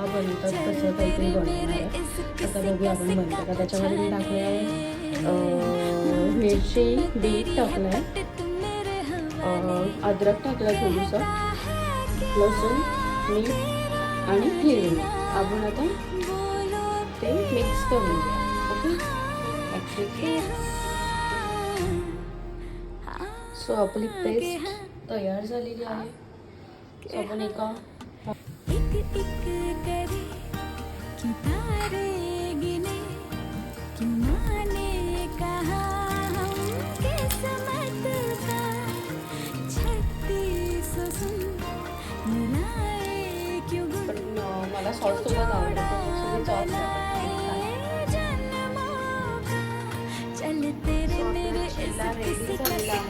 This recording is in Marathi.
बनवतात तसं काहीतरी बनवणार आहे. आता बघूया आपण बनतं का. त्याच्यामध्ये मी टाकले आहे मिरची, बीट टाकलं आहे, अद्रक टाकलं थोडंसं, लसूण, मीठ आणि हिरवी मिरची. आपण आता ते मिक्स करून घ्या. ओके. सो आपली पेस्ट तयार झालेली आहे. सो आपण एका मला सॉस सोबत आवडतं सॉस रेडी झालेला आहे.